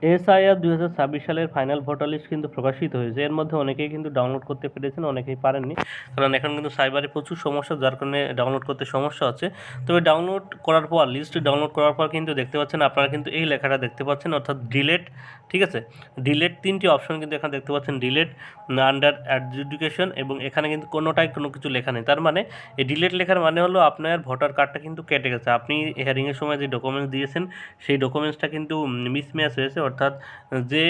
SIR 2026 সালের final voter list কিন্তু প্রকাশিত হয়েছে। এর মধ্যে অনেকেই কিন্তু ডাউনলোড করতে পেরেছেন, অনেকেই পারেননি, কারণ এখন কিন্তু সাইবারে প্রচুর সমস্যা, যার কারণে ডাউনলোড করতে সমস্যা হচ্ছে। তবে ডাউনলোড করার পর, লিস্ট ডাউনলোড করার পর কিন্তু দেখতে পাচ্ছেন, আপনারা কিন্তু এই লেখাটা দেখতে পাচ্ছেন, অর্থাৎ ডিলেট। ঠিক আছে, ডিলেট তিনটি অপশন কিন্তু এখানে দেখতে পাচ্ছেন, ডিলেট, আন্ডার অ্যাডজুডিকেশন, এবং এখানে কিন্তু কোনোটাই কোনো কিছু লেখা নেই। তার মানে এই ডিলেট লেখার মানে হলো আপনার ভোটার কার্ডটা কিন্তু কেটে গেছে। আপনি হিয়ারিংয়ের সময় যে ডকুমেন্টস দিয়েছেন সেই ডকুমেন্টসটা কিন্তু মিসম্যাচ হয়েছে, অর্থাৎ যে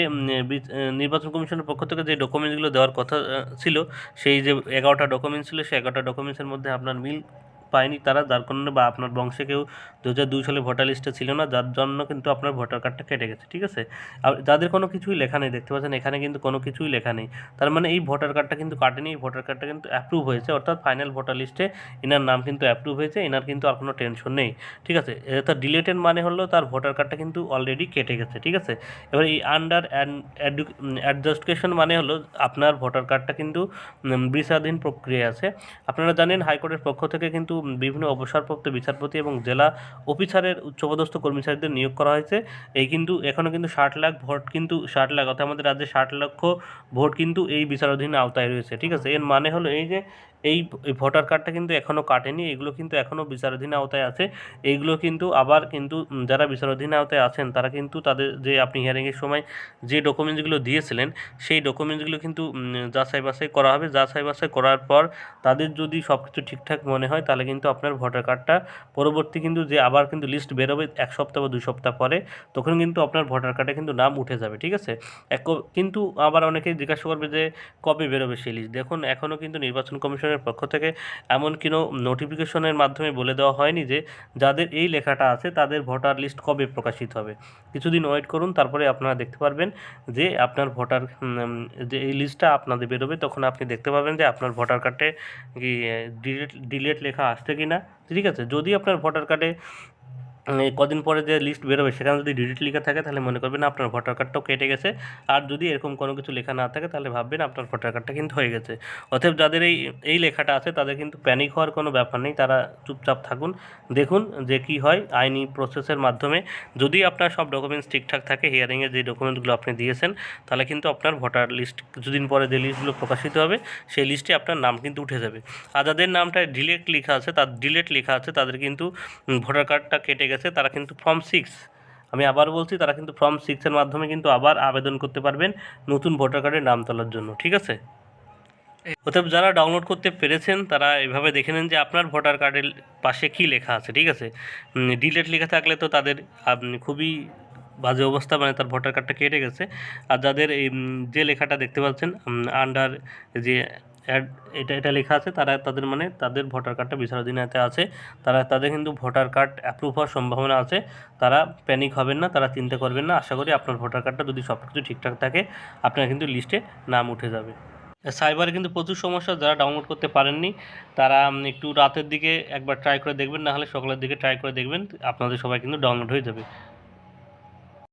নির্বাচন কমিশনের পক্ষ থেকে যে ডকুমেন্টসগুলো দেওয়ার কথা ছিল, সেই যে 11টা ডকুমেন্টস ছিল, সেই 11টা ডকুমেন্টসের মধ্যে আপনার মিল পায়নি তারা, যার কারণে, বা আপনার বংশে কেউ 2002 সালে ভোটার লিস্টে ছিল না, যার জন্য কিন্তু আপনার ভোটার কার্ডটা কেটে গেছে। ঠিক আছে, আর যাদের কোনো কিছুই লেখা নেই, দেখতে পাচ্ছেন এখানে কিন্তু কোনো কিছুই লেখা নেই, তার মানে এই ভোটার কার্ডটা কিন্তু কাটেনি, এই ভোটার কার্ডটা কিন্তু অ্যাপ্রুভ হয়েছে, অর্থাৎ ফাইনাল ভোটার লিস্টে এনার নাম কিন্তু অ্যাপ্রুভ হয়েছে, এনার কিন্তু আর কোনো টেনশন নেই। ঠিক আছে, তার ডিলেটেড মানে হলো তার ভোটার কার্ডটা কিন্তু অলরেডি কেটে গেছে। ঠিক আছে, এবার এই আন্ডার অ্যাডজাস্টেশন মানে হলো আপনার ভোটার কার্ডটা কিন্তু বিচারাধীন প্রক্রিয়া আছে। আপনারা জানেন হাইকোর্টের পক্ষ থেকে কিন্তু বিভিন্ন অবসরপ্রাপ্ত বিচারপতি এবং জেলা অফিসারের উচ্চপদস্থ কর্মচারীদের নিয়োগ করা হয়েছে। এই কিন্তু এখনও কিন্তু 60 লাখ ভোট, কিন্তু 60 লাখ, অর্থাৎ আমাদের রাজ্যে 60 লক্ষ ভোট কিন্তু এই বিচারাধীন আওতায় রয়েছে। ঠিক আছে, এর মানে হলো এই যে এই ভোটার কার্ডটা কিন্তু এখনও কাটেনি, এগুলো কিন্তু এখনও বিচারাধীন আওতায় আছে। এইগুলো কিন্তু আবার কিন্তু যারা বিচারাধীন আওতায় আছেন তারা কিন্তু তাদের যে আপনি হিয়ারিংয়ের সময় যে ডকুমেন্টসগুলো দিয়েছিলেন সেই ডকুমেন্টসগুলো কিন্তু যাচাই বাছাই করা হবে। যাচাই বাছাই করার পর তাদের যদি সব কিছু ঠিকঠাক মনে হয়, তাহলে কিন্তু আপনার ভোটার কার্ডটা পরবর্তী কিন্তু যে আবার কিন্তু লিস্ট বেরোবে 1 সপ্তাহ বা 2 সপ্তাহ পরে, তখন কিন্তু আপনার ভোটার কার্ডে কিন্তু নাম উঠে যাবে। ঠিক আছে, কিন্তু আবার অনেকেই জিজ্ঞাসা করবে যে কবে বেরোবে সেই লিস্ট। দেখুন, এখনও কিন্তু নির্বাচন কমিশনের পক্ষ থেকে এমন কোনো নোটিফিকেশনের মাধ্যমে বলে দেওয়া হয়নি যে যাদের এই লেখাটা আছে তাদের ভোটার লিস্ট কবে প্রকাশিত হবে। কিছুদিন ওয়েট করুন, তারপরে আপনারা দেখতে পারবেন যে আপনার ভোটার যে এই লিস্টটা আপনাদের বেরোবে, তখন আপনি দেখতে পাবেন যে আপনার ভোটার কার্ডে কি ডিলেট লেখা আসছে কি না। ঠিক আছে, যদি আপনার ভোটার কার্ডে কদিন পরে যে লিস্ট বেরোবে সেখানে যদি ডিলিট লেখা থাকে, তাহলে মনে করবেন আপনার ভোটার কার্ডটাও কেটে গেছে। আর যদি এরকম কোনো কিছু লেখা না থাকে, তাহলে ভাববেন আপনার ভোটার কার্ডটা কিন্তু হয়ে গেছে। অতএব যাদের এই লেখাটা আছে তাদের কিন্তু প্যানিক হওয়ার কোনো ব্যাপার নেই, তারা চুপচাপ থাকুন, দেখুন যে কি হয় আইনি প্রসেসের মাধ্যমে। যদি আপনার সব ডকুমেন্টস ঠিকঠাক থাকে, হিয়ারিংয়ে যে ডকুমেন্টসগুলো আপনি দিয়েছেন, তাহলে কিন্তু আপনার ভোটার লিস্ট কিছুদিন পরে যে লিস্টগুলো প্রকাশিত হবে সেই লিস্টে আপনার নাম কিন্তু উঠে যাবে। আর যাদের নামটা ডিলেট লেখা আছে তাদের কিন্তু ভোটার কার্ডটা কেটে গেছে, তারা কিন্তু ফর্ম 6, আমি আবার বলছি, তারা কিন্তু ফর্ম 6-এর মাধ্যমে কিন্তু আবার আবেদন করতে পারবেন নতুন ভোটার কার্ডের নাম তোলার জন্য। ঠিক আছে, অতএব যারা ডাউনলোড করতে পেরেছেন তারা এভাবে দেখে নেন যে আপনার ভোটার কার্ডের পাশে কী লেখা আছে। ঠিক আছে, ডিলেট লেখা থাকলে তো তাদের খুবই বাজে অবস্থা, মানে তার ভোটার কার্ডটা কেটে গেছে। আর যাদের এই যে লেখাটা দেখতে পাচ্ছেন আন্ডার যে এটা লেখা আছে, তাদের মানে তাদের ভোটার কার্ডটা বিচারাধীনতাতে আছে, তাদের কিন্তু ভোটার কার্ড অ্যাপ্রুভ হওয়ার সম্ভাবনা আছে। তারা প্যানিক হবেন না, তারা চিন্তা করবেন না। আশা করি আপনার ভোটার কার্ডটা যদি সব কিছু ঠিকঠাক থাকে, আপনার কিন্তু লিস্টে নাম উঠে যাবে। সাইবারে কিন্তু প্রচুর সমস্যা, যারা ডাউনলোড করতে পারেননি তারা একটু রাতের দিকে একবার ট্রাই করে দেখবেন, না হলে সকালের দিকে ট্রাই করে দেখবেন, আপনাদের সবাই কিন্তু ডাউনলোড হয়ে যাবে।